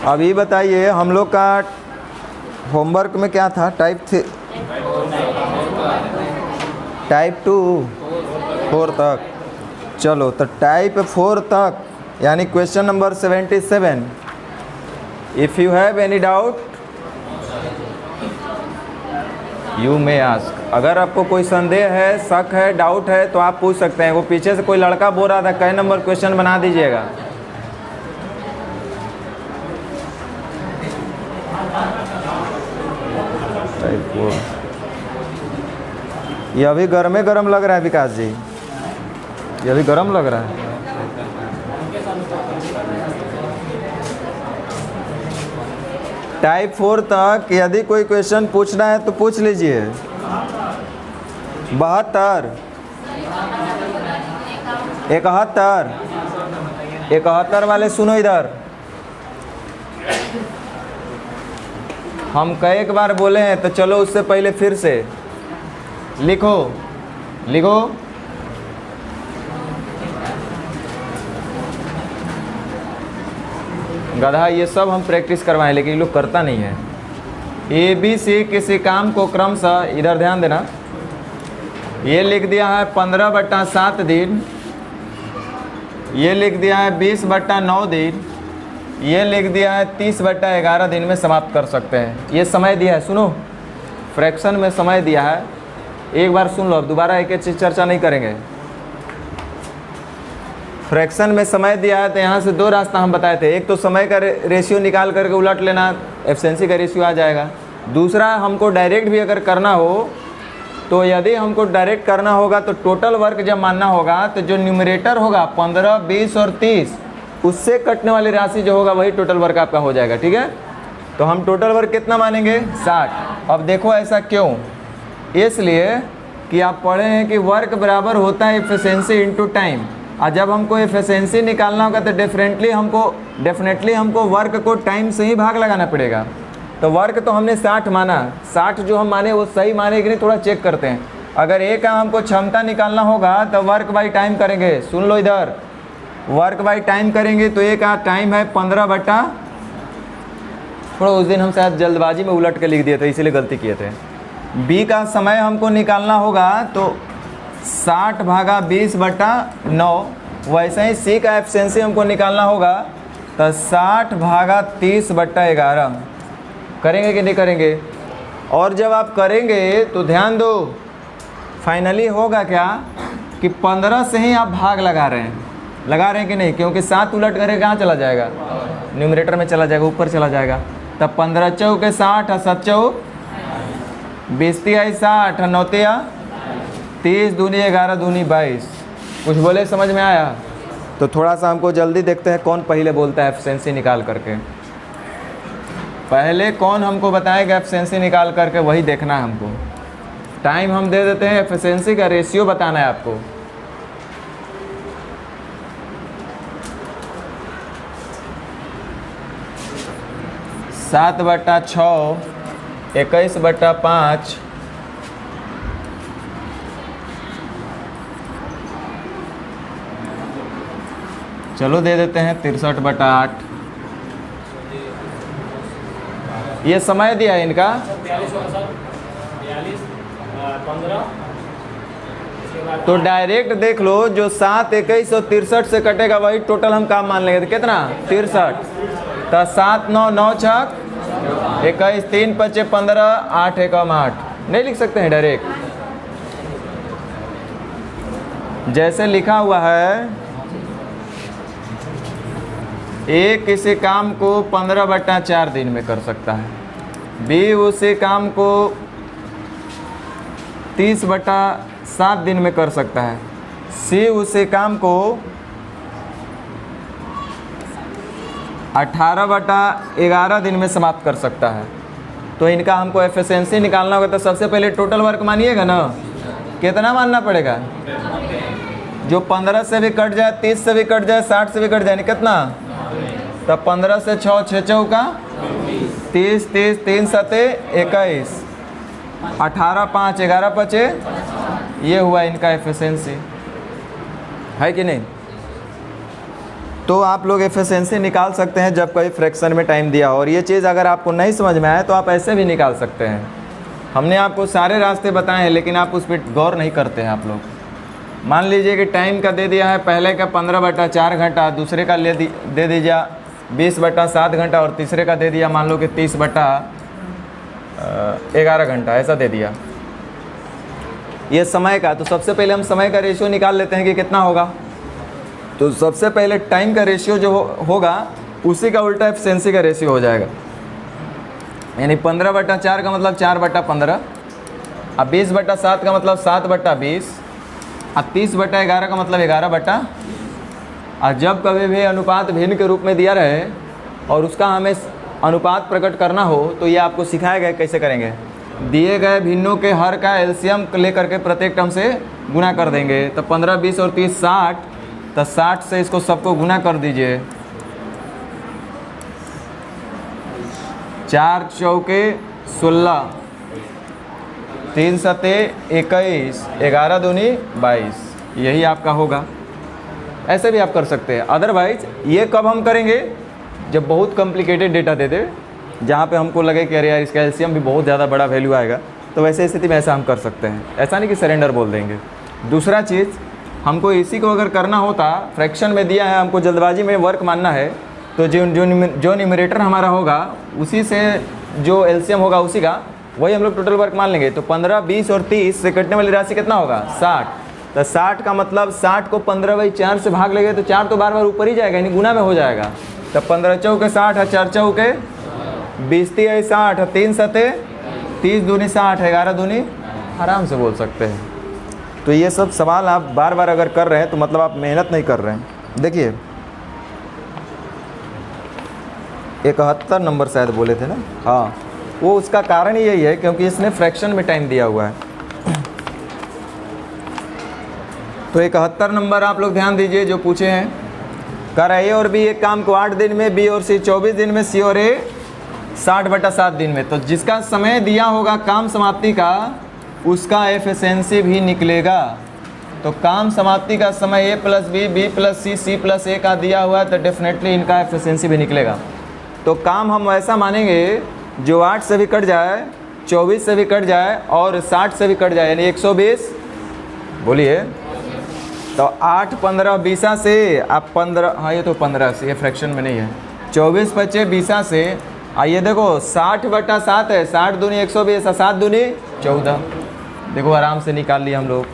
अभी बताइए हम लोग का होमवर्क में क्या था? टाइप 2 4 तक। चलो तो टाइप 4 तक यानी question number 77। If you have any doubt you may ask. अगर आपको कोई संदेह है, शक है, डाउट है तो आप पूछ सकते हैं। वो पीछे से कोई लड़का बोल रहा था कई नंबर क्वेश्चन बना दीजिएगा। टाइप 4 ये अभी गर्मे गर्म लग रहा है विकास जी, ये अभी गर्म लग रहा है। टाइप 4 तक यदि कोई क्वेश्चन पूछना है तो पूछ लीजिए। 72, 71, 71 वाले सुनो इधर। हम कई एक बार बोले हैं तो चलो उससे पहले फिर से लिखो लिखो। गधा ये सब हम प्रैक्टिस करवाएं लेकिन ये लोग करता नहीं है। ABC किसी काम को क्रमशः, इधर ध्यान देना, ये लिख दिया है 15/7 दिन, ये लिख दिया है 20/9 दिन, ये लिख दिया है 30/11 दिन में समाप्त कर सकते हैं। ये समय दिया है, सुनो, फ्रैक्शन में समय दिया है। एक बार सुन लो, अब दोबारा एक एक चीज़ चर्चा नहीं करेंगे। फ्रैक्शन में समय दिया है तो यहाँ से दो रास्ता हम बताए थे। एक तो समय का रेशियो निकाल करके उलट लेना, एफिशिएंसी का रेशियो आ जाएगा। दूसरा, हमको डायरेक्ट भी अगर करना हो तो यदि हमको डायरेक्ट करना होगा तो टोटल वर्क जब मानना होगा तो जो न्यूमरेटर होगा 15, 20 और 30, उससे कटने वाली राशि जो होगा वही टोटल वर्क आपका हो जाएगा। ठीक है, तो हम टोटल वर्क कितना मानेंगे? 60। अब देखो ऐसा क्यों? इसलिए कि आप पढ़े हैं कि वर्क बराबर होता है एफिशिएंसी इनटू टाइम। और जब हमको एफिशिएंसी निकालना होगा तो डेफिनेटली हमको वर्क को टाइम से ही भाग लगाना पड़ेगा। तो वर्क तो हमने 60 माना, 60 जो हम माने वो सही माने कि नहीं, थोड़ा चेक करते हैं। अगर एक का हमको क्षमता निकालना होगा तो वर्क बाई टाइम करेंगे। सुन लो इधर, वर्क बाई टाइम करेंगे तो एक का टाइम है 15 थोड़ा उस दिन हम शायद जल्दबाजी में उलट के लिख दिए थे, इसीलिए गलती किए थे। बी का समय हमको निकालना होगा तो 60/20/9। वैसे ही सी का एफिशिएंसी हमको निकालना होगा तो 60/30/11। करेंगे कि नहीं करेंगे? और जब आप करेंगे तो ध्यान दो, फाइनली होगा क्या कि 15 से ही आप भाग लगा रहे हैं कि नहीं? क्योंकि 7 उलट करके कहाँ चला जाएगा? न्यूमरेटर में चला जाएगा, ऊपर चला जाएगा। तब 15 चौके 60 और 7 चौक 20 तिहाई 60 और 9 तिया 30 दूनी 11 दूनी 22। कुछ बोले, समझ में आया? तो थोड़ा सा हमको जल्दी देखते हैं कौन पहले बोलता है एफिशिएंसी निकाल करके। पहले कौन हमको बताएगा एफिशिएंसी निकाल करके, वही देखना है हमको। टाइम हम दे देते हैं, एफिशिएंसी का रेशियो बताना है आपको। सात बटा 6, 21/5, चलो दे देते हैं 63/8। ये समय दिया है इनका 15। तो डायरेक्ट देख लो, जो 7, 21 और 63 से कटेगा वही टोटल हम काम मान लेंगे। तो कितना? 63। तो 7, 9, 9 छक 21, 3 5 15, 8 1 8। नहीं लिख सकते हैं डायरेक्ट? जैसे लिखा हुआ है, ए किसी काम को 15/4 दिन में कर सकता है, बी उसी काम को 30/7 दिन में कर सकता है, सी उसी काम को 18/11 दिन में समाप्त कर सकता है। तो इनका हमको एफिशिएंसी निकालना होगा तो सबसे पहले टोटल वर्क मानिएगा ना। कितना मानना पड़ेगा? जो 15 से भी कट जाए, 30 से भी कट जाए, 60 से भी कट जाए, नहीं कितना? तो 15 से 6 6 चौका 30, 30 3 7 21, 18 5 11 5, ये हुआ इनका एफिशिएंसी, है कि नहीं? तो आप लोग एफिशिएंसी निकाल सकते हैं जब कोई फ्रैक्शन में टाइम दिया हो। और ये चीज़ अगर आपको नहीं समझ में आए तो आप ऐसे भी निकाल सकते हैं। हमने आपको सारे रास्ते बताए हैं लेकिन आप उस पर गौर नहीं करते हैं आप लोग। मान लीजिए कि टाइम का दे दिया है, पहले का 15/4 घंटा, दूसरे का दे दीजिए 20/7 घंटा और तीसरे का दे दिया मान लो कि 30/11 घंटा, ऐसा दे दिया ये समय का। तो सबसे पहले हम समय का रेशियो निकाल लेते हैं कि कितना होगा। तो सबसे पहले टाइम का रेशियो जो होगा उसी का उल्टा एफिशिएंसी का रेशियो हो जाएगा। यानी 15/4 का मतलब 4/15, अब 20/7 का मतलब 7/20, अब 30/11 का मतलब 11/। और जब कभी भी अनुपात भिन्न के रूप में दिया रहे और उसका हमें अनुपात प्रकट करना हो तो ये आपको सिखाया गया कैसे करेंगे। दिए गए भिन्नों के हर का एलसीएम लेकर के प्रत्येक टर्म से गुना कर देंगे। तो 15, 20 और 30 60, तो 60 से इसको सबको गुना कर दीजिए। 4 चौके 16, 3 सते 21, 11 दूनी 22, यही आपका होगा। ऐसे भी आप कर सकते हैं। अदरवाइज ये कब हम करेंगे, जब बहुत कॉम्प्लिकेटेड डेटा दे दे, जहाँ पे हमको लगे कि अरे यार इसका एलसीएम भी बहुत ज़्यादा बड़ा वैल्यू आएगा, तो वैसे स्थिति में ऐसा हम कर सकते हैं। ऐसा नहीं कि सरेंडर बोल देंगे। दूसरा चीज़, हमको इसी को अगर करना होता, फ्रैक्शन में दिया है, हमको जल्दबाजी में वर्क मानना है, तो जो न्यूमरेटर हमारा होगा उसी से जो एलसीएम होगा उसी का वही हम लोग टोटल वर्क मान लेंगे। तो 15, 20 और 30 से कटने वाली राशि कितना होगा, 60। तो 60 का मतलब 60 को 15/4 से भाग लेंगे तो 4 तो बार बार ऊपर ही जाएगा, यानी गुना में हो जाएगा। तो 15 चौके 60, 4 चौके 20, 60, 3 सते 30 दूनी 60, 11 दूनी, आराम से बोल सकते हैं। तो ये सब सवाल आप बार बार अगर कर रहे हैं तो मतलब आप मेहनत नहीं कर रहे हैं। देखिए 71 नंबर शायद बोले थे ना, हाँ, वो उसका कारण ही यही है क्योंकि इसने फ्रैक्शन में टाइम दिया हुआ है। तो 71 नंबर आप लोग ध्यान दीजिए जो पूछे हैं। कर ए और बी एक काम को 8 दिन में, बी और सी 24 दिन में, सी और ए 60/7 दिन में। तो जिसका समय दिया होगा काम समाप्ति का उसका एफिशिएंसी भी निकलेगा। तो काम समाप्ति का समय a + b, b + c, c + a का दिया हुआ है तो डेफिनेटली इनका एफिशिएंसी भी निकलेगा। तो काम हम वैसा मानेंगे जो 8 से भी कट जाए, 24 से भी कट जाए और 60 से भी कट जाए, यानी 120। बोलिए, तो 8, 15, 20 से आप 15, हाँ ये तो 15 से, ये फ्रैक्शन में नहीं है। 24 बचे 20 से, आइए देखो 60/7 है, 60 दूनी 120, 7 दूनी 14। देखो आराम से निकाल लिया हम लोग।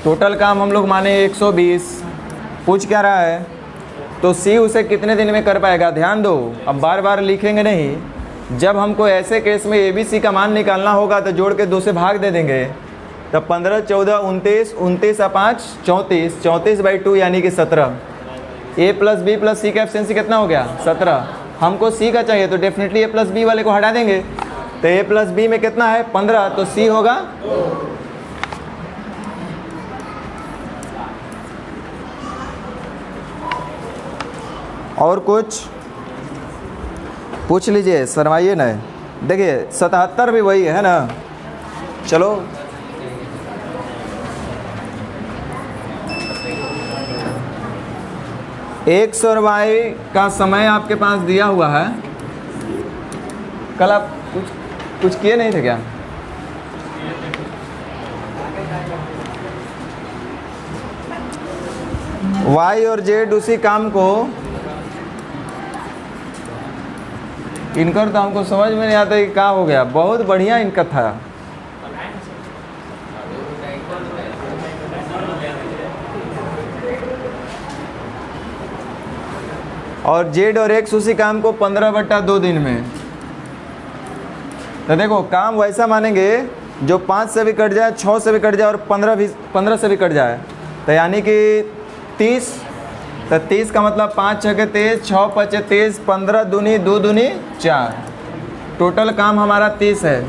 टोटल काम हम लोग माने 120। पूछ क्या रहा है, तो सी उसे कितने दिन में कर पाएगा। ध्यान दो, अब बार बार लिखेंगे नहीं। जब हमको ऐसे केस में ABC का मान निकालना होगा तो जोड़ के 2 से भाग दे देंगे। तो 15, 14, 29, 29 और 5 34, 34/2 यानी कि 17। A + B + C का एफिशिएंसी कितना हो गया, 17। हमको C का चाहिए तो डेफिनेटली A + B वाले को हटा देंगे। तो A + B में कितना है, 15, तो C होगा। और कुछ पूछ लीजिए, शर्माइए ना। देखिए 77 भी वही है ना। चलो एक्स और वाई का समय आपके पास दिया हुआ है। कल आप कुछ किए नहीं थे क्या? वाई और जेड उसी काम को, इनका तो हमको समझ में नहीं आता कि क्या हो गया। बहुत बढ़िया इनका था। और जेड और एक्स उसी काम को 15/2 दिन में। तो देखो काम वैसा मानेंगे जो 5 से भी कट जाए, 6 से भी कट जाए और 15 से भी कट जाए। तो यानी कि 30। तो 30 का मतलब 5 6 के 23, 6 5 23, 15 दूनी 2 दूनी 4। टोटल काम हमारा 30 है।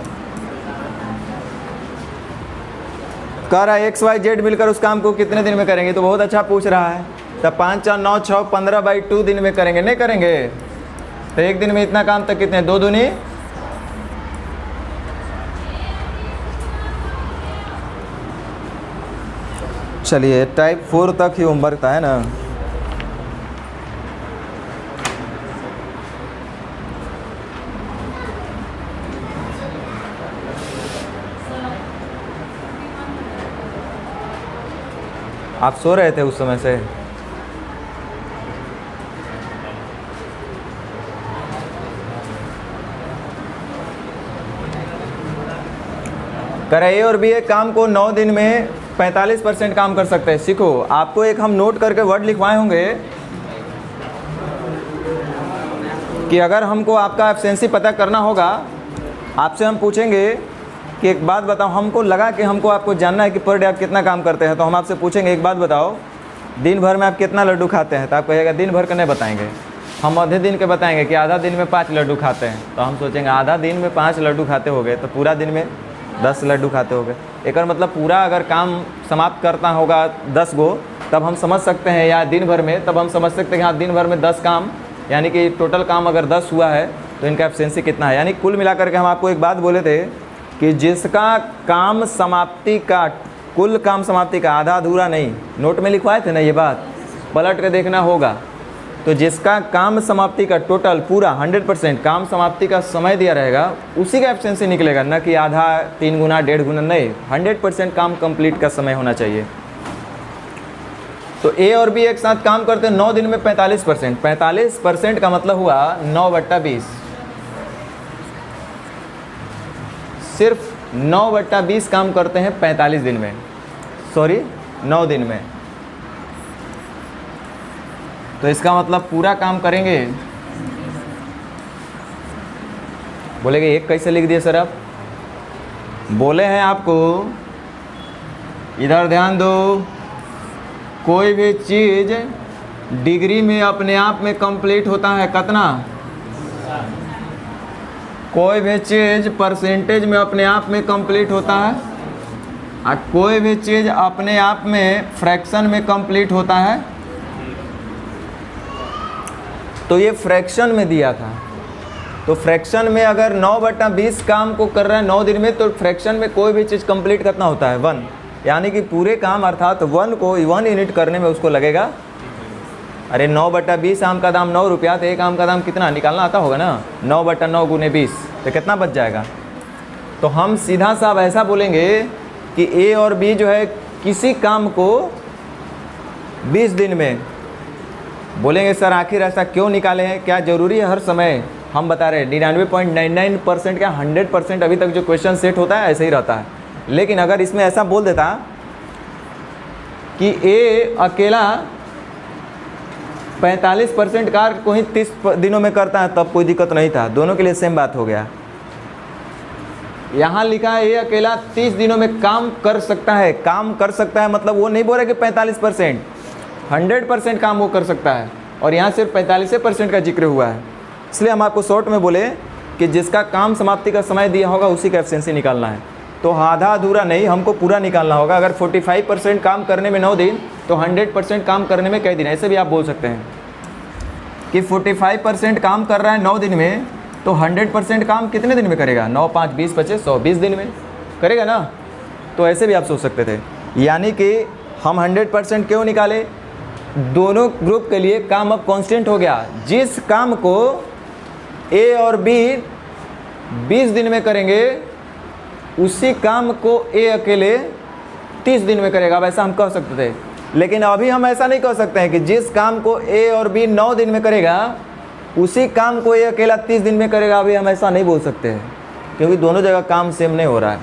कह रहा है एक्स वाई जेड मिलकर उस काम को कितने दिन में करेंगे। तो बहुत अच्छा पूछ रहा है। तो 5 4 9 6 15/2 दिन में करेंगे, नहीं करेंगे। तो एक दिन में इतना काम तक कितने, 2 दूनी। चलिए टाइप 4 तक ही होमवर्क था, है ना। आप सो रहे थे उस समय से? कर ए और बी एक काम को 9 दिन में 45% काम कर सकते हैं। सीखो, आपको एक हम नोट करके वर्ड लिखवाए होंगे कि अगर हमको आपका एफिशिएंसी पता करना होगा, आपसे हम पूछेंगे कि एक बात बताओ, हमको लगा कि हमको आपको जानना है कि पर डे आप कितना काम करते हैं, तो हम आपसे पूछेंगे एक बात बताओ, दिन भर में आप कितना लड्डू खाते हैं? तो आप कहिएगा दिन भर का नहीं बताएंगे, हम आधे दिन के बताएंगे कि आधा दिन में 5 लड्डू खाते हैं। तो हम सोचेंगे आधा दिन में 5 लड्डू खाते हो गए तो पूरा दिन में 10 लड्डू खाते हो गए। एक मतलब पूरा अगर काम समाप्त करता होगा 10 गो, तब हम समझ सकते हैं, या दिन भर में, तब हम समझ सकते हैं कि हाँ दिन भर में 10 काम, यानी कि टोटल काम अगर 10 हुआ है तो इनका एफिशिएंसी कितना है। यानी कुल मिलाकर के हम आपको एक बात बोले थे कि जिसका काम समाप्ति का, कुल काम समाप्ति का, आधा अधूरा नहीं, नोट में लिखवाए थे ना ये बात, पलट के देखना होगा। तो जिसका काम समाप्ति का टोटल पूरा 100% काम समाप्ति का समय दिया रहेगा, उसी का एफिशिएंसी निकलेगा, न कि आधा, 3 गुना, 1.5 गुना, नहीं, 100% काम कंप्लीट का समय होना चाहिए। तो ए और बी एक साथ काम करते हैं 9 दिन में 45%। 45% का मतलब हुआ 9/20, सिर्फ 9/20 काम करते हैं 45 दिन में, सॉरी 9 दिन में। तो इसका मतलब पूरा काम करेंगे, बोलेंगे एक कैसे लिख दिए सर आप? बोले हैं आपको, इधर ध्यान दो, कोई भी चीज़ डिग्री में अपने आप में कंप्लीट होता है कितना? कोई भी चीज़ परसेंटेज में अपने आप में कंप्लीट होता है, और कोई भी चीज़ अपने आप में फ्रैक्शन में कंप्लीट होता है। तो ये फ्रैक्शन में दिया था, तो फ्रैक्शन में अगर 9/20 काम को कर रहा है 9 दिन में, तो फ्रैक्शन में कोई भी चीज़ कंप्लीट कितना होता है? 1, यानी कि पूरे काम अर्थात 1 यूनिट करने में उसको लगेगा, अरे 9/20 आम का दाम 9 रुपया, तो एक आम का दाम कितना निकालना आता होगा ना, 9/9 × 20, तो कितना बच जाएगा? तो हम सीधा साफ ऐसा बोलेंगे कि ए और बी जो है किसी काम को 20 दिन में, बोलेंगे सर आखिर ऐसा क्यों निकाले हैं, क्या ज़रूरी है हर समय? हम बता रहे हैं 99.99% क्या 100% अभी तक जो क्वेश्चन सेट होता है ऐसे ही रहता है। लेकिन अगर इसमें ऐसा बोल देता कि ए अकेला 45% कार्य को ही 30 दिनों में करता है, तब कोई दिक्कत नहीं था, दोनों के लिए सेम बात हो गया। यहाँ लिखा है ए अकेला 30 दिनों में काम कर सकता है। काम कर सकता है मतलब वो नहीं बोल रहे कि 45%, 100% काम वो कर सकता है, और यहाँ सिर्फ 45% का जिक्र हुआ है। इसलिए हम आपको शॉर्ट में बोले कि जिसका काम समाप्ति का समय दिया होगा उसी का एफिशिएंसी निकालना है। तो आधा अधूरा नहीं, हमको पूरा निकालना होगा। अगर 45% काम करने में 9 दिन, तो 100% काम करने में कई दिन, ऐसे भी आप बोल सकते हैं कि 45% काम कर रहा है 9 दिन में, तो 100% काम कितने दिन में करेगा? 9, 5, 20, 25, 100, 20 दिन में करेगा ना। तो ऐसे भी आप सोच सकते थे। यानी कि हम 100% क्यों निकाले? दोनों ग्रुप के लिए काम अब कांस्टेंट हो गया। जिस काम को ए और बी 20 दिन में करेंगे, उसी काम को ए अकेले 30 दिन में करेगा। अब ऐसा हम कह सकते थे, लेकिन अभी हम ऐसा नहीं कह सकते हैं कि जिस काम को ए और बी 9 दिन में करेगा, उसी काम को ए अकेला 30 दिन में करेगा। अभी हम ऐसा नहीं बोल सकते हैं, क्योंकि दोनों जगह काम सेम नहीं हो रहा है।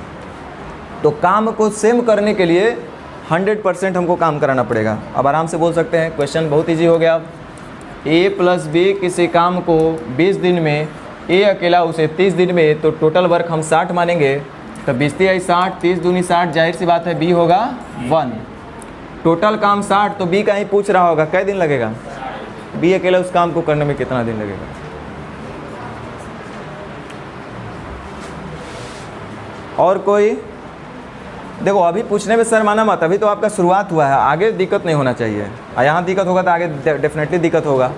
तो काम को सेम करने के लिए 100% हमको काम कराना पड़ेगा। अब आराम से बोल सकते हैं, क्वेश्चन बहुत ईजी हो गया। ए प्लस बी किसी काम को 20 दिन में, ए अकेला उसे 30 दिन में, तो टोटल वर्क हम 60 मानेंगे। तो 20×3 = 60, 30 दूनी 60, जाहिर सी बात है बी होगा 1। टोटल काम 60, तो बी का ही पूछ रहा होगा कितने दिन लगेगा, बी अकेला उस काम को करने में कितना दिन लगेगा। और कोई? देखो अभी पूछने में शर्माना मत, अभी तो आपका शुरुआत हुआ है, आगे दिक्कत नहीं होना चाहिए। यहाँ दिक्कत होगा तो आगे डेफिनेटली दिक्कत होगा।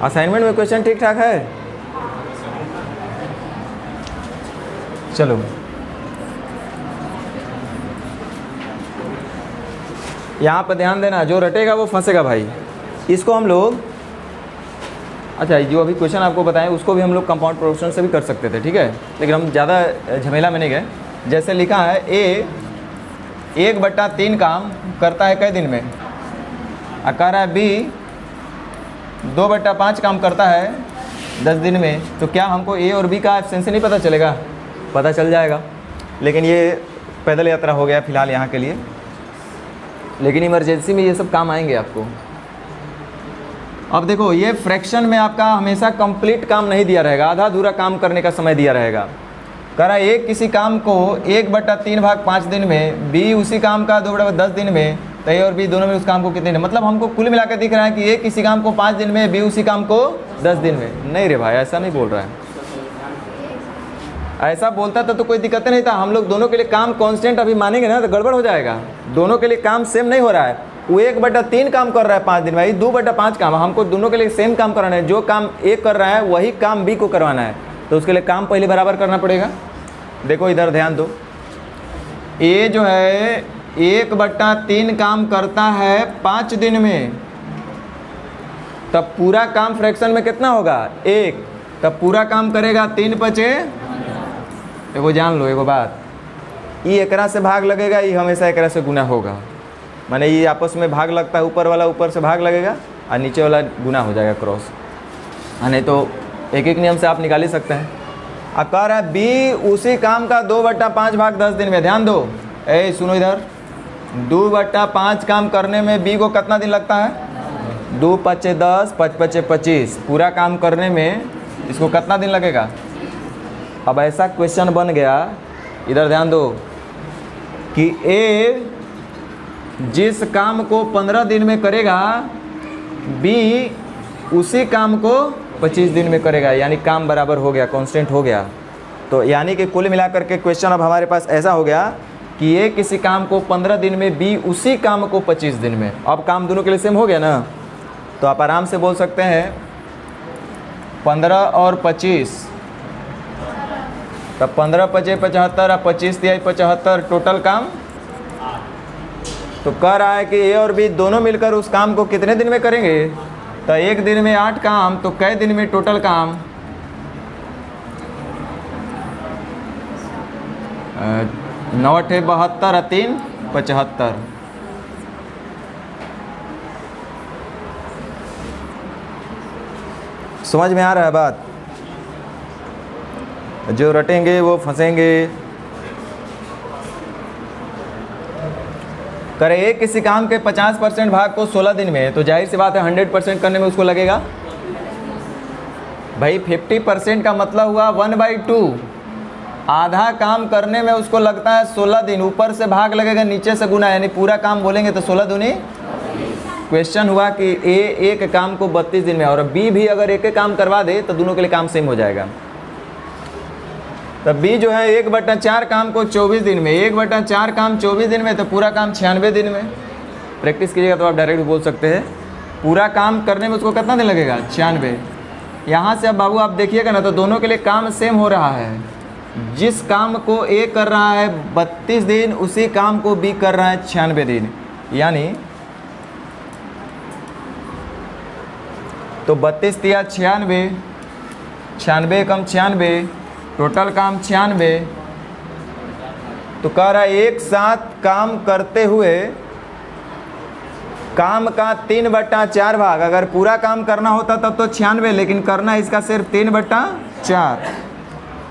असाइनमेंट में क्वेश्चन ठीक ठाक है? चलो यहाँ पर ध्यान देना, जो रटेगा वो फंसेगा भाई। इसको हम लोग अच्छा, जो अभी क्वेश्चन आपको बताएं उसको भी हम लोग कंपाउंड प्रोपोर्शन से भी कर सकते थे, ठीक है, लेकिन हम ज़्यादा झमेला में नहीं गए। जैसे लिखा है ए 1/3 काम करता है कई दिन में, और कह रहा है बी 2/5 काम करता है 10 दिन में, तो क्या हमको ए और बी का एफिशिएंसी नहीं पता चलेगा? पता चल जाएगा, लेकिन ये पैदल यात्रा हो गया फ़िलहाल यहाँ के लिए, लेकिन इमरजेंसी में ये सब काम आएंगे आपको। अब देखो, ये फ्रैक्शन में आपका हमेशा कंप्लीट काम नहीं दिया रहेगा, आधा अधूरा काम करने का समय दिया रहेगा। कह रहा है ए किसी काम को 1/3 भाग 5 दिन में, बी उसी काम का 2/10 दिन में, तो ए और बी दोनों में उस काम को कितने दिन, मतलब हमको कुल मिलाकर दिख रहा है कि ए किसी काम को 5 दिन में, बी उसी काम को 10 दिन में। नहीं रे भाई, ऐसा नहीं बोल रहा है। ऐसा बोलता तो कोई दिक्कत नहीं था। हम लोग दोनों के लिए काम कांस्टेंट अभी मानेंगे ना तो गड़बड़ हो जाएगा। दोनों के लिए काम सेम नहीं हो रहा है। वो 1/3 काम कर रहा है 5 दिन में, 2/5 काम, हमको दोनों के लिए सेम काम कराना है। जो काम ए कर रहा है वही काम बी को करवाना है, तो उसके लिए काम पहले बराबर करना पड़ेगा। देखो इधर ध्यान दो, ए जो है 1/3 काम करता है 5 दिन में, तब पूरा काम फ्रैक्शन में कितना होगा 1, तब पूरा काम करेगा 3/5। एगो जान लो एगो बात, ई एकरा से भाग लगेगा, ई हमेशा एकरा से गुना होगा। माने ये आपस में भाग लगता है, ऊपर वाला ऊपर से भाग लगेगा और नीचे वाला गुना हो जाएगा क्रॉस। नहीं तो एक एक नियम से आप निकाल ही सकते हैं। अब कह रहा है बी उसी काम का 2/5 भाग 10 दिन में। ध्यान दो, ए सुनो इधर, 2/5 काम करने में बी को कितना दिन लगता है? 2×5 = 10, 5×5 = 25। पूरा काम करने में इसको कितना दिन लगेगा? अब ऐसा क्वेश्चन बन गया, इधर ध्यान दो, कि ए जिस काम को 15 दिन में करेगा, बी उसी काम को 25 दिन में करेगा, यानी काम बराबर हो गया, कांस्टेंट हो गया। तो यानी कि कुल मिलाकर के क्वेश्चन अब हमारे पास ऐसा हो गया कि ए किसी काम को 15 दिन में, बी उसी काम को 25 दिन में। अब काम दोनों के लिए सेम हो गया ना, तो आप आराम से बोल सकते हैं 15 और 25, तब 15×5 = 75 और 25×3 = 75, टोटल काम। तो कह रहा है कि ए और बी दोनों मिलकर उस काम को कितने दिन में करेंगे? तो एक दिन में 8 काम, तो कई दिन में टोटल काम? 9 × 72 और 3 = 75। समझ में आ रहा है बात? जो रटेंगे वो फंसेंगे। करे एक किसी काम के 50% भाग को 16 दिन में, तो जाहिर सी बात है 100% करने में उसको लगेगा भाई 50% का मतलब हुआ 1/2। आधा काम करने में उसको लगता है 16 दिन, ऊपर से भाग लगेगा, नीचे से गुना, यानी पूरा काम बोलेंगे तो 16 दूनी। क्वेश्चन हुआ कि ए एक काम को 32 दिन में, और बी भी अगर एक काम करवा दे तो दोनों के लिए काम सेम हो जाएगा। तब बी जो है 1/4 काम को 24 दिन में, 1/4 काम 24 दिन में, तो पूरा काम 96 दिन में। प्रैक्टिस कीजिएगा तो आप डायरेक्ट बोल सकते हैं पूरा काम करने में उसको कितना दिन लगेगा? 96। यहाँ से अब बाबू आप देखिएगा ना, तो दोनों के लिए काम सेम हो रहा है। जिस काम को ए कर रहा है 32 दिन, उसी काम को बी कर रहा है 96 दिन। यानी तो 32 × 96, 96 × 96, टोटल काम 96। तो कह रहा है एक साथ काम करते हुए काम का 3/4 भाग, अगर पूरा काम करना होता तब तो 96, लेकिन करना इसका सिर्फ 3/4।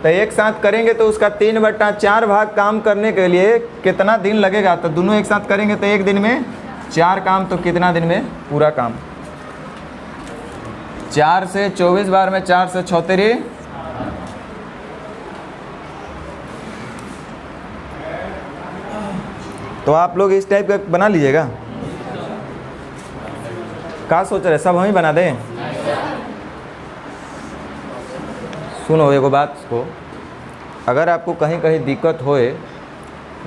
तो एक साथ करेंगे तो उसका 3/4 भाग काम करने के लिए कितना दिन लगेगा? तो दोनों एक साथ करेंगे तो एक दिन में 4 काम, तो कितना दिन में पूरा काम? 4 से 24 बार में 4 से 36, तो आप लोग इस टाइप का बना लीजिएगा। क्या सोच रहे, सब हम ही बना दें? सुनो एगो बात को, अगर आपको कहीं कहीं दिक्कत होए,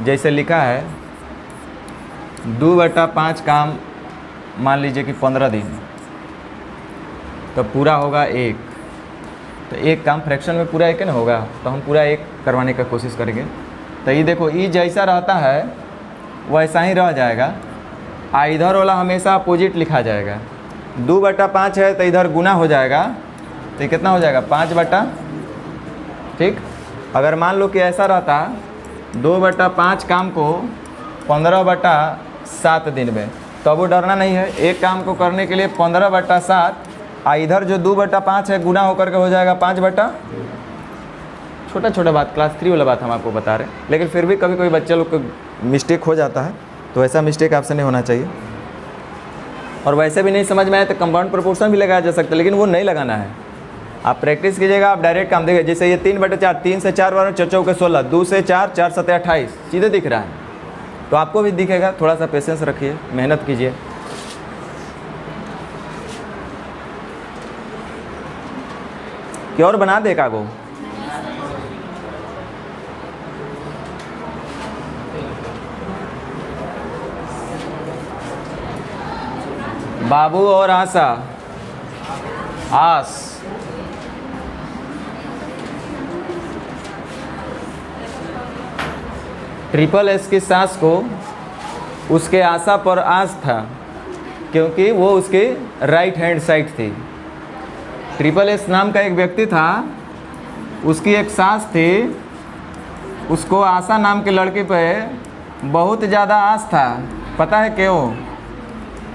जैसे लिखा है 2/5 काम, मान लीजिए कि 15 दिन, तो पूरा होगा 1, तो एक काम फ्रैक्शन में पूरा 1 ना होगा, तो हम पूरा 1 करवाने का कोशिश करेंगे। तो ये देखो, ई जैसा रहता है वैसा ही रह जाएगा, इधर वाला हमेशा अपोजिट लिखा जाएगा। 2/5 है तो इधर गुना हो जाएगा, तो ये कितना हो जाएगा 5 बटा, ठीक। अगर मान लो कि ऐसा रहता 2/5 काम को 15/7 दिन में, तो अब वो डरना नहीं है। एक काम को करने के लिए 15/7 इधर जो 2/5 है गुना होकर के हो जाएगा 5 छोटा छोटा बात, क्लास 3 वाला बात हम आपको बता रहे हैं, लेकिन फिर भी कभी कभी बच्चे लोग को मिस्टेक हो जाता है, तो ऐसा मिस्टेक आपसे नहीं होना चाहिए। और वैसे भी नहीं समझ में आए तो कंपाउंड प्रोपोर्शन भी लगाया जा सकता है, लेकिन वो नहीं लगाना है। आप प्रैक्टिस कीजिएगा, आप डायरेक्ट काम देखिए। जैसे ये 3/4, 3 से 4 बार 4 चौके 16, 2 से 4, 4 7 28, सीधे दिख रहा है, तो आपको भी दिखेगा। थोड़ा सा पेशेंस रखिए, मेहनत कीजिए। क्या और बना दे कागो? बाबू और आशा, आस, ट्रिपल एस की सास को उसके आशा पर आस था, क्योंकि वो उसकी राइट हैंड साइड थी। ट्रिपल एस नाम का एक व्यक्ति था, उसकी एक सास थी, उसको आशा नाम के लड़के पे बहुत ज़्यादा आस था। पता है क्यों?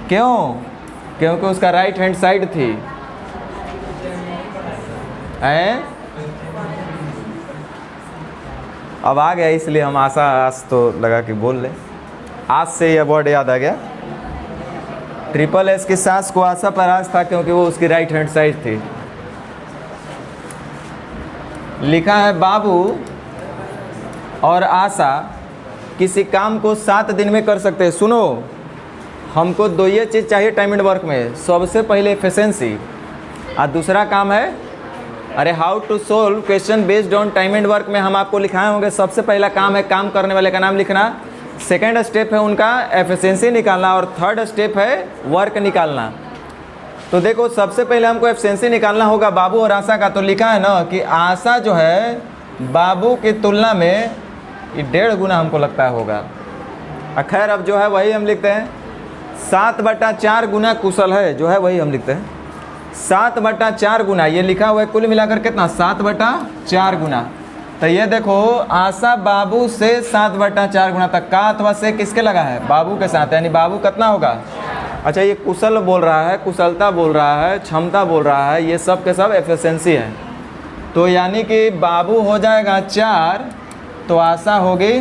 क्यों? क्योंकि उसका राइट हैंड साइड थी। अब आ गया, इसलिए हम आशा आस तो लगा के बोल ले। आज से यह वर्ड याद आ गया। ट्रिपल एस की सास को आशा पर आस था, क्योंकि वो उसकी राइट हैंड साइड थी। लिखा है बाबू और आशा किसी काम को 7 दिन में कर सकते हैं। सुनो, हमको 2 ये चीज़ चाहिए टाइम एंड वर्क में। सबसे पहले एफिशिएंसी, और दूसरा काम है अरे how to solve question based on time and work में हम आपको लिखाए होंगे। सबसे पहला काम है काम करने वाले का नाम लिखना, सेकेंड स्टेप है उनका एफिशिएंसी निकालना, और थर्ड स्टेप है वर्क निकालना। तो देखो, सबसे पहले हमको एफिशिएंसी निकालना होगा बाबू और आशा का। तो लिखा है ना कि आशा जो है बाबू की तुलना में 1.5 गुना हमको लगता है होगा। खैर अब जो है वही हम लिखते हैं, 7/4 गुना कुशल है, जो है वही हम लिखते हैं 7/4 गुना। ये लिखा हुआ है कुल मिलाकर कितना 7/4 गुना। तो ये देखो, आशा बाबू से 7/4 गुना तक का अथवा से किसके लगा है? बाबू के साथ, यानी बाबू कितना होगा? अच्छा, ये कुशल बोल रहा है, कुशलता बोल रहा है, क्षमता बोल रहा है, ये सब के सब एफिशिएंसी है। तो यानी कि बाबू हो जाएगा 4, तो आशा होगी,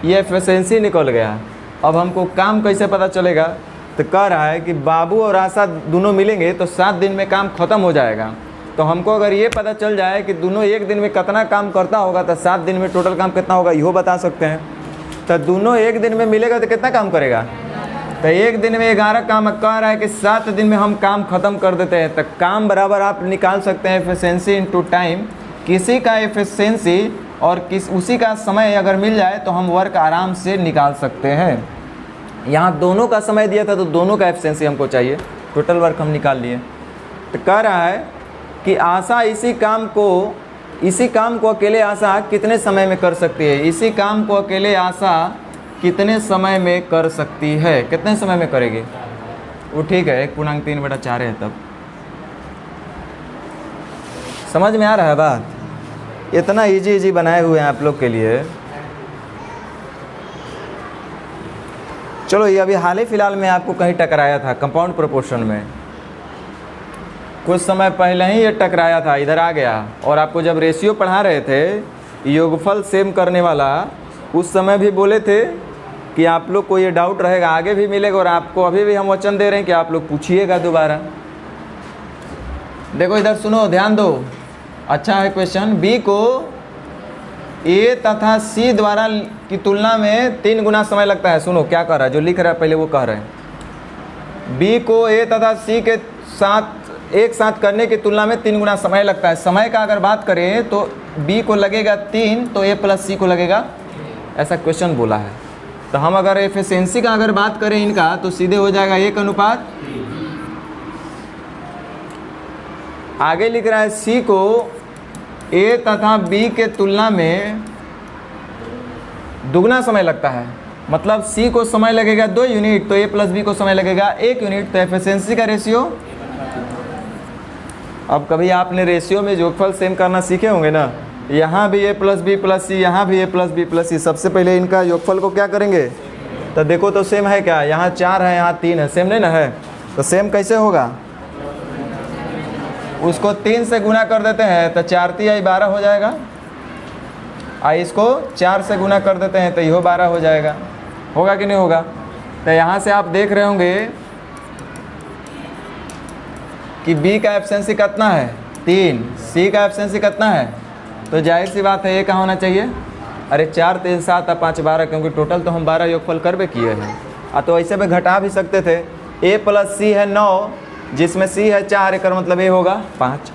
ये एफिशिएंसी निकल गया। अब हमको काम कैसे पता चलेगा? तो कह रहा है कि बाबू और आशा दोनों मिलेंगे तो 7 दिन में काम ख़त्म हो जाएगा। तो हमको अगर ये पता चल जाए कि दोनों एक दिन में कितना काम करता होगा, तो 7 दिन में टोटल काम कितना होगा यो बता सकते हैं। तो दोनों एक दिन में मिलेगा तो कितना काम करेगा? तो एक दिन में 11 काम। कह रहा है कि 7 दिन में हम काम ख़त्म कर देते हैं। तो काम बराबर आप निकाल सकते हैं एफिशिएंसी इनटू टाइम। किसी का एफिशिएंसी और उसी का समय अगर मिल जाए तो हम वर्क आराम से निकाल सकते हैं। यहाँ दोनों का समय दिया था तो दोनों का एफिशिएंसी हमको चाहिए, टोटल वर्क हम निकाल लिए। तो कह रहा है कि आशा इसी काम को अकेले आशा कितने समय में कर सकती है? इसी काम को अकेले आशा कितने समय में कर सकती है? कितने समय में करेगी? वो ठीक है, 1.3/4 है। तब समझ में आ रहा है बात? इतना इजी बनाए हुए हैं आप लोग के लिए। चलो, ये अभी हाल ही फिलहाल में आपको कहीं टकराया था कंपाउंड प्रोपोर्शन में, कुछ समय पहले ही ये टकराया था, इधर आ गया। और आपको जब रेशियो पढ़ा रहे थे योगफल सेम करने वाला, उस समय भी बोले थे कि आप लोग को ये डाउट रहेगा, आगे भी मिलेगा, और आपको अभी भी हम वचन दे रहे हैं कि आप लोग पूछिएगा दोबारा। देखो इधर सुनो, ध्यान दो, अच्छा है क्वेश्चन। बी को ए तथा सी द्वारा की तुलना में 3 गुना समय लगता है। सुनो क्या कह रहा है, जो लिख रहा है पहले वो कह रहे हैं। बी को ए तथा सी के साथ एक साथ करने की तुलना में 3 गुना समय लगता है। समय का अगर बात करें तो बी को लगेगा 3, तो ए प्लस सी को लगेगा, ऐसा क्वेश्चन बोला है। तो हम अगर एफिशिएंसी का अगर बात करें इनका, तो सीधे हो जाएगा 1:3। आगे लिख रहा है सी को ए तथा बी के तुलना में दुगना समय लगता है। मतलब सी को समय लगेगा 2 यूनिट, तो ए प्लस बी को समय लगेगा 1 यूनिट। तो एफिशिएंसी का रेशियो अब कभी आपने रेशियो में योगफल सेम करना सीखे होंगे ना, यहाँ भी a प्लस बी प्लस सी, यहाँ भी a प्लस बी प्लस सी। सबसे पहले इनका योगफल को क्या करेंगे, तो देखो तो सेम है क्या, यहाँ 4 है यहाँ 3 है, सेम नहीं ना है, तो सेम कैसे होगा, उसको 3 से गुना कर देते हैं तो 4 3 12 हो जाएगा, इसको 4 से गुना कर देते हैं तो यह 12 हो जाएगा। होगा कि नहीं होगा। तो यहाँ से आप देख रहे होंगे कि B का एफिशिएंसी कितना है 3, C का एफिशिएंसी कितना है, तो जाहिर सी बात है ये कहाँ होना चाहिए, अरे 4 3 7 और 5 12, क्योंकि टोटल तो हम 12 योगफल करबे किए हैं। तो ऐसे में घटा भी सकते थे। A प्लस C है 9, जिसमें C है 4, एक मतलब A होगा 5।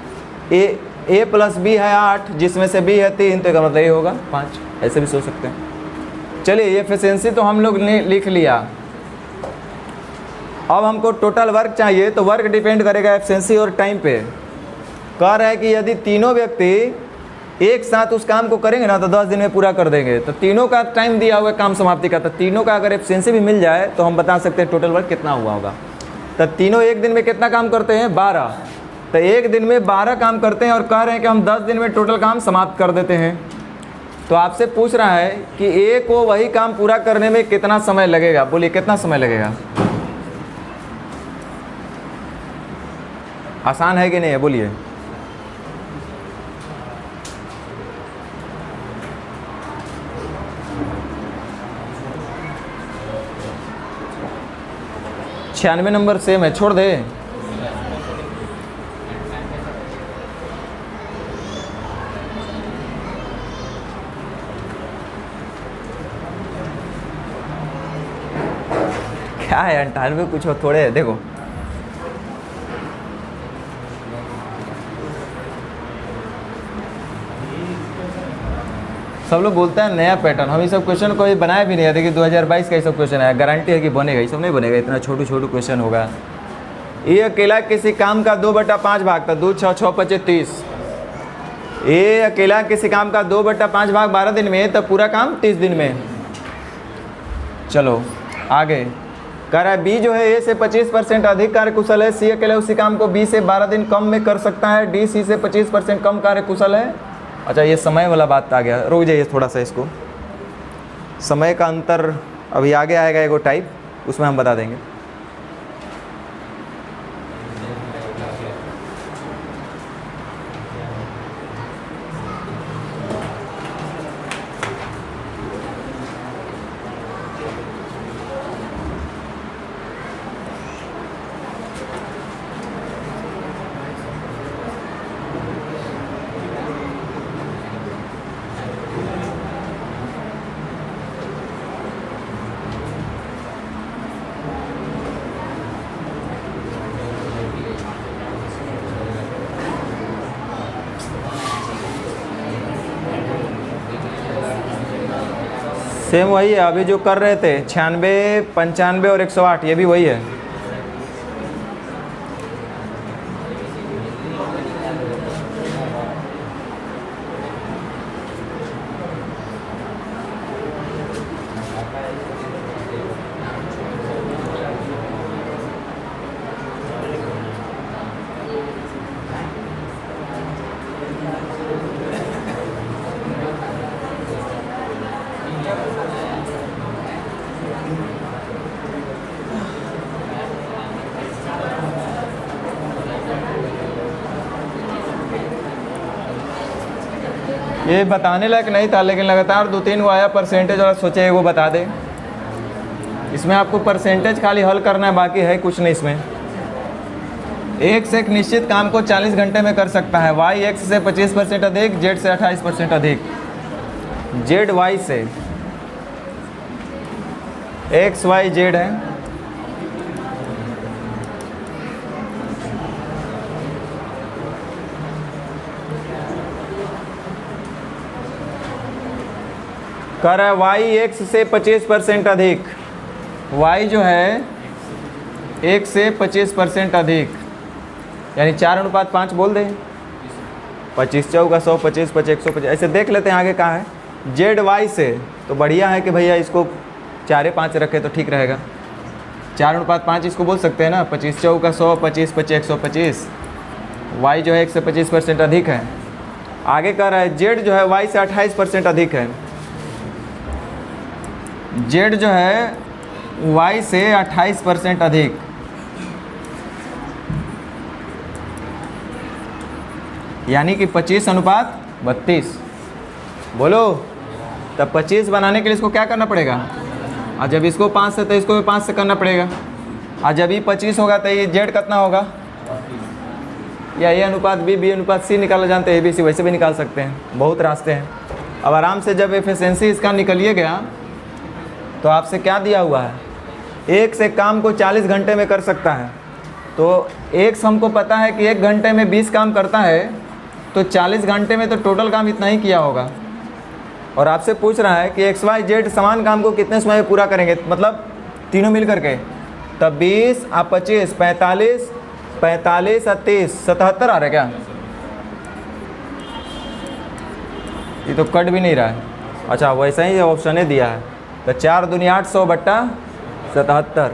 A प्लस B है 8, जिसमें से B है 3, तो एक मतलब A होगा 5। ऐसे भी सोच सकते हैं। चलिए ये एफिशिएंसी तो हम लोग ने लिख लिया। अब हमको टोटल वर्क चाहिए, तो वर्क डिपेंड करेगा एफिशिएंसी और टाइम पे। कह रहा है कि यदि तीनों व्यक्ति एक साथ उस काम को करेंगे ना तो 10 दिन में पूरा कर देंगे। तो तीनों का टाइम दिया हुआ है काम समाप्ति का, तो तीनों का अगर एफिशिएंसी भी मिल जाए तो हम बता सकते हैं टोटल वर्क कितना हुआ होगा। तो तीनों एक दिन में कितना काम करते हैं 12, तो एक दिन में 12 काम करते हैं और कह रहे हैं कि हम 10 दिन में टोटल काम समाप्त कर देते हैं। तो आपसे पूछ रहा है कि A को वही काम पूरा करने में कितना समय लगेगा, बोलिए कितना समय लगेगा। आसान है कि नहीं है, बोलिए। छियानवे नंबर सेम है, छोड़ दे। क्या है 98 कुछ थोड़े है, देखो सब लोग बोलते हैं नया पैटर्न, हम ये सब क्वेश्चन कोई बनाया भी नहीं है। देखिए 2022 का ये सब क्वेश्चन है, गारंटी है कि बनेगा, ये सब नहीं बनेगा, इतना छोटू छोटू क्वेश्चन होगा। ये अकेला किसी काम का 2/5 भाग था, 2 6 6 25 30। ये अकेला किसी काम का 2/5 भाग 12 दिन में, तो पूरा काम 30 दिन में। चलो आगे कह रहा है B जो है A से 25% अधिक कार्यकुशल है, C अकेले उसी काम को B से 12 दिन कम में कर सकता है, D C से 25% कम कार्यकुशल है। अच्छा ये समय वाला बात आ गया, रुक जाइए थोड़ा सा, इसको समय का अंतर अभी आगे आएगा एगो टाइप, उसमें हम बता देंगे। सेम वही है अभी जो कर रहे थे, 96 95 और 108, ये भी वही है। ये बताने लायक नहीं था, लेकिन लगातार 2-3 वो आया परसेंटेज वाला, सोचे वो बता दे। इसमें आपको परसेंटेज खाली हल करना है, बाकी है कुछ नहीं इसमें। एक से एक निश्चित काम को 40 घंटे में कर सकता है। Y X से 25% अधिक, Z से 28% अधिक। Z Y से X Y Z है, कह रहा है Y X से 25% अधिक। Y जो है X से 25% अधिक, यानी 4:5 बोल दे, 25 चौका 100, 25 25 125, ऐसे देख लेते हैं आगे कहाँ है। Z Y से तो बढ़िया है कि भैया इसको 4/5 रखे तो ठीक रहेगा। 4:5 इसको बोल सकते हैं ना, 25 चौका 100, 25 25 125, y जो है 1 से 25% अधिक है। आगे कह रहा है z जो है y से 28% अधिक है। z जो है y से 28% अधिक, यानी कि 25:32। बोलो, तब 25 बनाने के लिए इसको क्या करना पड़ेगा? और जब इसको 5 से तो इसको भी 5 से करना पड़ेगा। और जब ये 25 होगा तो ये जेड कितना होगा? या ए अनुपात बी अनुपात सी निकाला जानते हैं, ABC वैसे भी निकाल सकते हैं, बहुत रास्ते हैं। अब आराम से जब एफिशिएंसी इसका निकलिए गया तो आपसे क्या दिया हुआ है? एक से काम को 40 घंटे में कर सकता है। तो एक हमको पता है कि 1 घंटे में 20 काम करता है, तो 40 घंटे में तो टोटल काम इतना ही किया होगा। और आपसे पूछ रहा है कि XYZ समान काम को कितने समय में पूरा करेंगे, मतलब तीनों मिल करके। तब 20 और 25 45 45 और 30 77 आ रहा है क्या? ये तो कट भी नहीं रहा है। अच्छा, वैसा ही ऑप्शन दिया है, तो 4 दूनी 8 100 बट्टा 77।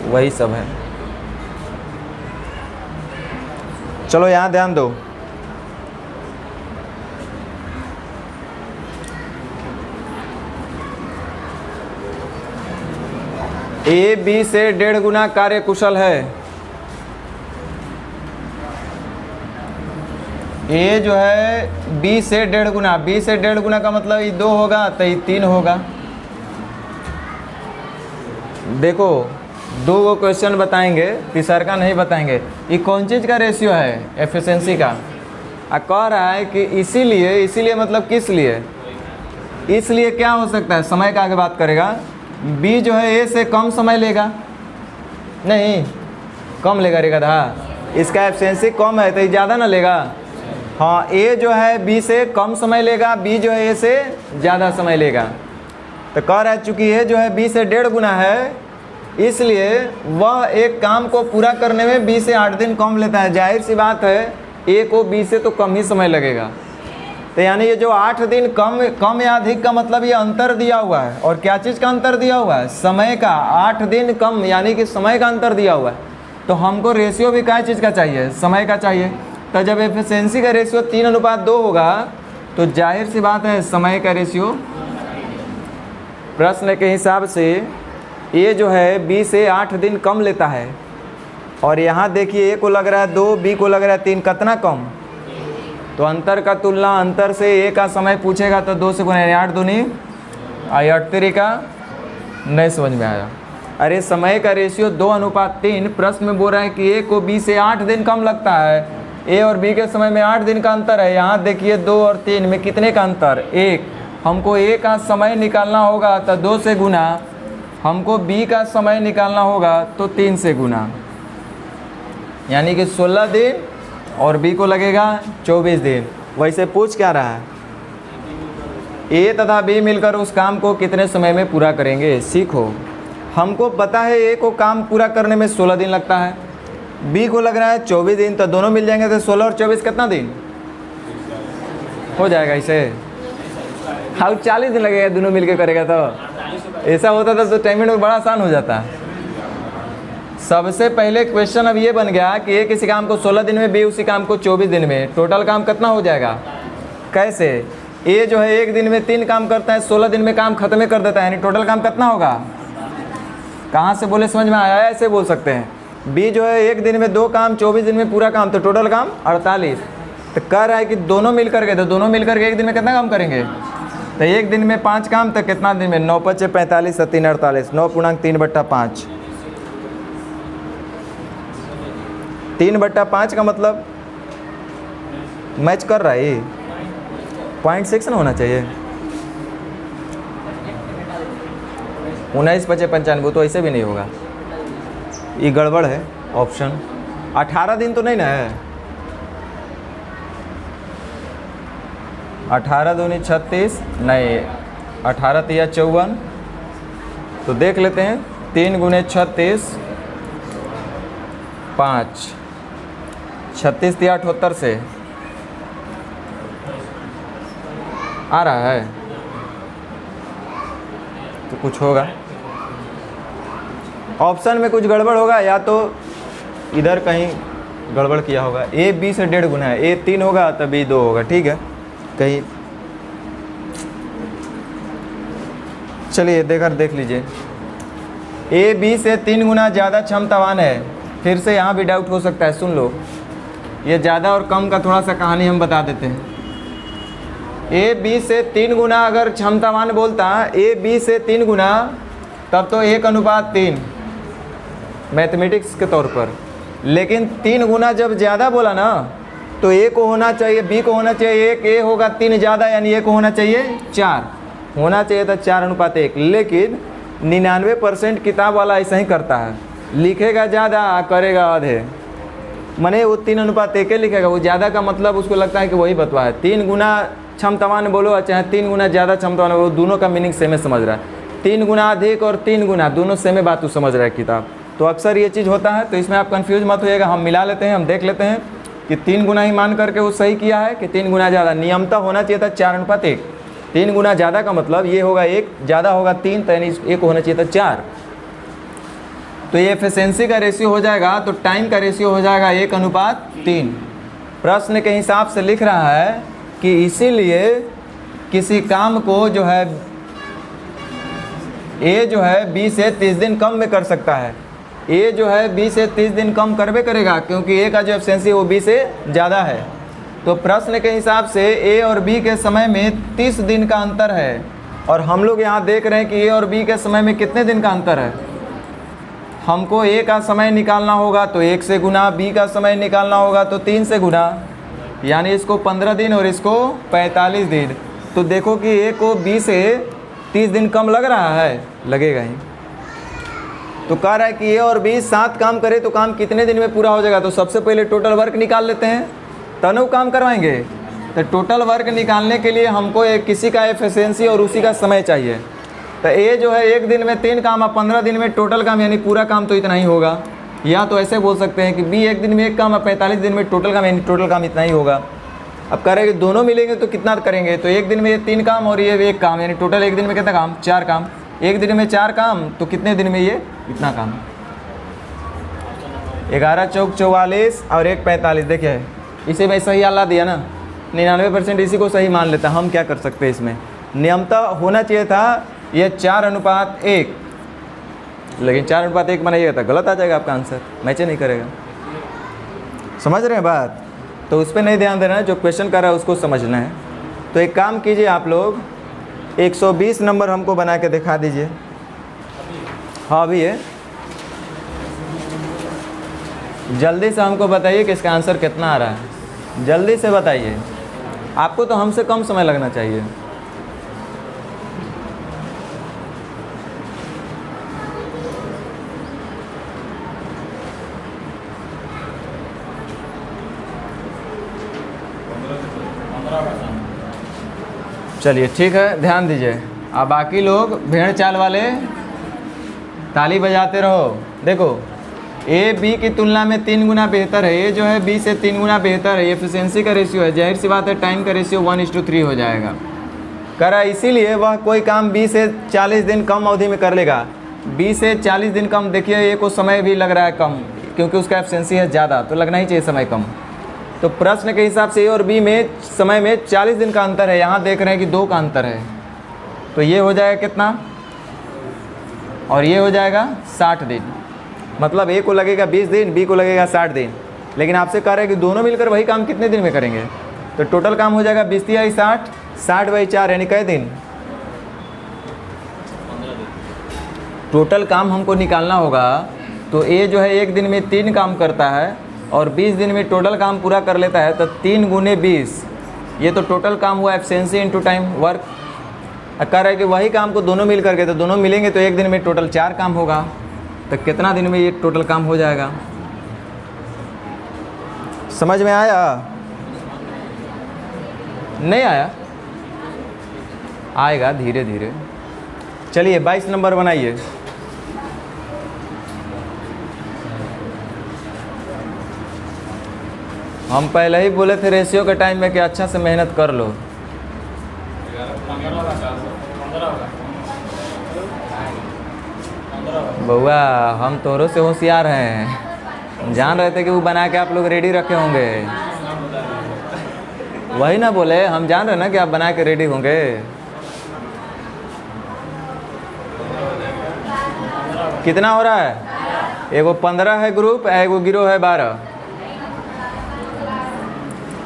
वही सब है। चलो यहाँ ध्यान दो। ए बी से 1.5 गुना कार्य कुशल है। ए जो है बी से 1.5 गुना, बी से 1.5 गुना का मतलब ये 2 होगा तो ये 3 होगा। देखो, 2 क्वेश्चन बताएंगे, तीसरा का नहीं बताएंगे। ये कौन चीज़ का रेशियो है? एफिशिएंसी का। कह रहा है कि इसीलिए मतलब किस लिए? इसलिए क्या हो सकता है? समय का आगे बात करेगा। बी जो है ए से कम समय लेगा, नहीं कम लेगा रे गधा, इसका एफिशिएंसी कम है तो ये ज़्यादा ना लेगा। हाँ, ए जो है बी से कम समय लेगा, बी जो है ए से ज़्यादा समय लेगा। तो कह रहा है चूँकि ए जो है बी से 1.5 गुना है, इसलिए वह एक काम को पूरा करने में बी से 8 दिन कम लेता है। जाहिर सी बात है ए को बी से तो कम ही समय लगेगा। तो यानी ये जो 8 दिन कम या अधिक का मतलब ये अंतर दिया हुआ है। और क्या चीज़ का अंतर दिया हुआ है? समय का। 8 दिन कम यानी कि समय का अंतर दिया हुआ है। तो हमको रेशियो भी क्या चीज़ का चाहिए? समय का चाहिए। तो जब एफिशिएंसी का रेशियो 3:2 होगा तो जाहिर सी बात है समय का रेशियो, प्रश्न के हिसाब से ये जो है बी से 8 दिन कम लेता है। और यहाँ देखिए ए को लग रहा है 2, बी को लग रहा है 3, कितना कम? तो अंतर का तुलना, अंतर से ए का समय पूछेगा तो 2 से गुना, 8 दूनी 8 3 का, नहीं समझ में आया। अरे समय का रेशियो 2:3। प्रश्न में बोल रहा है कि ए को बी से 8 दिन कम लगता है। ए और बी के समय में 8 दिन का अंतर है। यहाँ देखिए 2 और 3 में कितने का अंतर? 1। हमको ए का समय निकालना होगा तो 2 से गुना, हमको बी का समय निकालना होगा तो 3 से गुना, यानी कि 16 दिन, और बी को लगेगा 24 दिन। वैसे पूछ क्या रहा है? ए तथा बी मिलकर उस काम को कितने समय में पूरा करेंगे? सीखो। हमको पता है ए को काम पूरा करने में 16 दिन लगता है, बी को लग रहा है 24 दिन, तो दोनों मिल जाएंगे तो 16 और 24 कितना दिन हो जाएगा? इसे हाँ 40 दिन लगेगा, दोनों मिलकर करेगा। तो ऐसा होता था तो टाइमिंग में बड़ा आसान हो जाता। सबसे पहले क्वेश्चन अब ये बन गया कि ए किसी काम को 16 दिन में, बी उसी काम को 24 दिन में, टोटल काम कितना हो जाएगा? कैसे? ए जो है 1 दिन में 3 काम करता है, 16 दिन में काम खत्म कर देता है, यानी टोटल काम कितना होगा? कहाँ से बोले समझ में आया? ऐसे बोल सकते हैं। बी जो है 1 दिन में 2 काम, 24 दिन में पूरा काम, तो टोटल काम 48। तो कह रहा है कि दोनों मिल करके, तो दोनों मिल करके 1 दिन में कितना काम करेंगे? तो 1 दिन में 5 काम, तो कितना दिन में? 9 5 45 और 3 48, 9.3/5। 3/5 का मतलब मैच कर रहा है, 0.6 ना होना चाहिए। 19 5 95, तो ऐसे भी नहीं होगा, ये गड़बड़ है ऑप्शन। 18 दिन तो नहीं ना है? 18 दूनी 36, नहीं 18 तिया 54। तो देख लेते हैं, 3 गुने 36 5, 36 तिया 78 से आ रहा है। तो कुछ होगा, ऑप्शन में कुछ गड़बड़ होगा, या तो इधर कहीं गड़बड़ किया होगा। ए बी से 1.5 गुना है, ए 3 होगा तब बी 2 होगा, ठीक है कहीं। चलिए देख लीजिए, ए बी से 3 गुना ज़्यादा क्षमतावान है। फिर से यहाँ भी डाउट हो सकता है, सुन लो, ये ज़्यादा और कम का थोड़ा सा कहानी हम बता देते हैं। ए बी से 3 गुना अगर क्षमतावान बोलता, ए बी से 3 गुना, तब तो 1:3 मैथमेटिक्स के तौर पर। लेकिन 3 गुना जब ज़्यादा बोला ना, तो ए को होना चाहिए, बी को होना चाहिए 1, ए होगा 3 ज़्यादा, यानी ए को होना चाहिए 4, होना चाहिए था 4:1। लेकिन 99% किताब वाला ऐसा ही करता है, लिखेगा ज़्यादा करेगा आधे, मने वो 3:1 लिखेगा। वो ज़्यादा का मतलब उसको लगता है कि वही बतवा है। 3 गुना क्षमतावान बोलो चाहे 3 गुना ज़्यादा क्षमतावान बोलो, दोनों का मीनिंग सेम समझ रहा है। 3 गुना अधिक और 3 गुना दोनों सेम बात तो समझ रहा है किताब। तो अक्सर ये चीज़ होता है, तो इसमें आप कंफ्यूज मत होइएगा। हम मिला लेते हैं, हम देख लेते हैं कि 3 गुना ही मान करके वो सही किया है कि 3 गुना ज़्यादा। नियमता होना चाहिए था 4:1। 3 गुना ज़्यादा का मतलब ये होगा 1, ज़्यादा होगा 3, तो यानी 1 होना चाहिए था 4। तो ये एफिशिएंसी का रेशियो हो जाएगा, तो टाइम का रेशियो हो जाएगा 1:3। प्रश्न के हिसाब से लिख रहा है कि इसीलिए किसी काम को जो है ए जो है 20 से 30 दिन कम में कर सकता है। ए जो है 20 से 30 दिन कम करबे करेगा, क्योंकि ए का जो एफिशिएंसी है वो 20 से ज़्यादा है। तो प्रश्न के हिसाब से ए और बी के समय में 30 दिन का अंतर है, और हम लोग यहाँ देख रहे हैं कि ए और बी के समय में कितने दिन का अंतर है। हमको ए का समय निकालना होगा तो 1 से गुना, बी का समय निकालना होगा तो 3 से गुना, यानी इसको 15 दिन और इसको 45 दिन। तो देखो कि ए को 20 से 30 दिन कम लग रहा है, लगेगा ही। तो कह रहा है कि ए और बी 7 काम करे तो काम कितने दिन में पूरा हो जाएगा। तो सबसे पहले टोटल वर्क निकाल लेते हैं, तनु काम करवाएंगे। तो टोटल वर्क निकालने के लिए हमको एक किसी का एफिशिएंसी और उसी का समय चाहिए। तो ए जो है 1 दिन में 3 काम और 15 दिन में टोटल काम, यानी पूरा काम तो इतना ही होगा। या तो ऐसे बोल सकते हैं कि बी 1 दिन में 1 काम और 45 दिन में टोटल काम, यानी टोटल काम इतना ही होगा। अब कह रहे हैं कि दोनों मिलेंगे तो कितना करेंगे, तो 1 दिन में ये 3 काम और ये 1 काम, यानी टोटल 1 दिन में कितना काम, 4 काम। 1 दिन में 4 काम, तो कितने दिन में ये इतना काम। 11 चौक 44 और 1 45। देखिए इसे मैं सही अल्लाह दिया ना, 99% इसी को सही मान लेता। हम क्या कर सकते हैं इसमें, नियमता होना चाहिए था ये 4:1, लेकिन 4:1 बनाइएगा तो गलत आ जाएगा आपका आंसर, मैच नहीं करेगा। समझ रहे हैं बात। तो उस पर नहीं ध्यान देना है, जो क्वेश्चन कर रहा है उसको समझना है। तो एक काम कीजिए आप लोग, 120 नंबर हमको बना के दिखा दीजिए। हाँ अभी है, जल्दी से हमको बताइए कि इसका आंसर कितना आ रहा है, जल्दी से बताइए। आपको तो हमसे कम समय लगना चाहिए। चलिए ठीक है, ध्यान दीजिए। अब बाकी लोग भेड़ चाल वाले ताली बजाते रहो। देखो ए बी की तुलना में 3 गुना बेहतर है, ए जो है बी से 3 गुना बेहतर है। एफिशिएंसी का रेशियो है, जाहिर सी बात है टाइम का रेशियो 1:3 हो जाएगा। करा इसीलिए वह कोई काम 20 से 40 दिन कम अवधि में कर लेगा। 20 से 40 दिन कम, देखिए ए को समय भी लग रहा है कम, क्योंकि उसका एफिशिएंसी है ज़्यादा, तो लगना ही चाहिए समय कम। तो प्रश्न के हिसाब से ए और बी में समय में 40 दिन का अंतर है, यहाँ देख रहे हैं कि 2 का अंतर है। तो ये हो जाएगा कितना, और ये हो जाएगा 60 दिन। मतलब ए को लगेगा 20 दिन, बी को लगेगा 60 दिन। लेकिन आपसे कह रहे हैं कि दोनों मिलकर वही काम कितने दिन में करेंगे। तो टोटल काम हो जाएगा 20 × 60, 60/4 यानी कै दिन, टोटल काम हमको निकालना होगा। तो ए जो है 1 दिन में 3 काम करता है और 20 दिन में टोटल काम पूरा कर लेता है। तो 3 × 20, ये तो टोटल काम हुआ एफिशिएंसी इनटू टाइम वर्क। कह रहा है कि वही काम को दोनों मिल करके, तो दोनों मिलेंगे तो 1 दिन में टोटल 4 काम होगा। तो कितना दिन में ये टोटल काम हो जाएगा। समझ में आया, नहीं आया, आएगा धीरे धीरे। चलिए 22 नंबर बनाइए। हम पहले ही बोले थे रेशियो के टाइम में कि अच्छा से मेहनत कर लो। बउआ हम तोरों से होशियार हैं, जान रहे थे कि वो बना के आप लोग रेडी रखे होंगे। वही ना बोले, हम जान रहे ना कि आप बना के रेडी होंगे। कितना हो रहा है? एगो 15 है ग्रुप, एगो गिरोह है 12।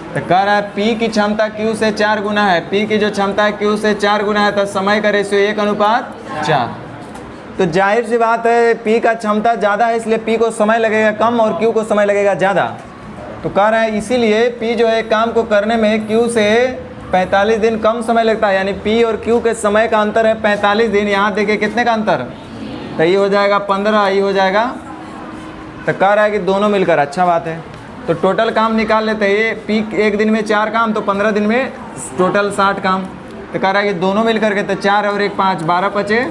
तो कह रहा है P की क्षमता Q से 4 गुना है। P की जो क्षमता है Q से 4 गुना है, तो समय का रेशियो 1:4। तो जाहिर सी बात है P का क्षमता ज़्यादा है, इसलिए P को समय लगेगा कम और Q को समय लगेगा ज़्यादा। तो कह रहा है इसीलिए P जो है काम को करने में Q से 45 दिन कम समय लगता है, यानी P और Q के समय का अंतर है 45 दिन। यहाँ देखिए कितने का अंतर, तो ये हो जाएगा 15, ये हो जाएगा। तो कह रहा है कि दोनों मिलकर, अच्छा बात है। तो टोटल काम निकाल लेते हैं। ये P एक दिन में 4 काम, तो 15 दिन में टोटल 60 काम। तो कह रहा है कि दोनों मिलकर के, तो 4 और 1 5, 12 बचे।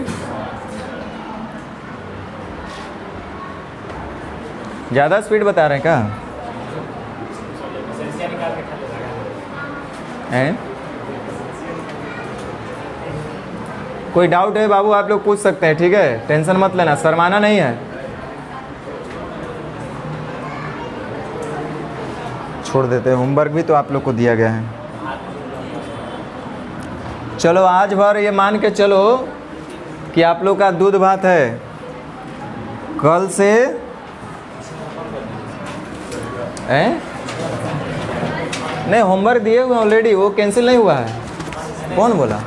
ज़्यादा स्पीड बता रहे हैं क्या? हैं? कोई डाउट है बाबू आप लोग पूछ सकते हैं, ठीक है, टेंशन मत लेना, शर्माना नहीं है। छोड़ देते हैं, होमवर्क भी तो आप लोग को दिया गया है। चलो आज भर ये मान के चलो कि आप लोग का दूध भात है। कल से नहीं, होमवर्क दिए हुए ऑलरेडी, वो कैंसिल नहीं हुआ है। कौन बोला?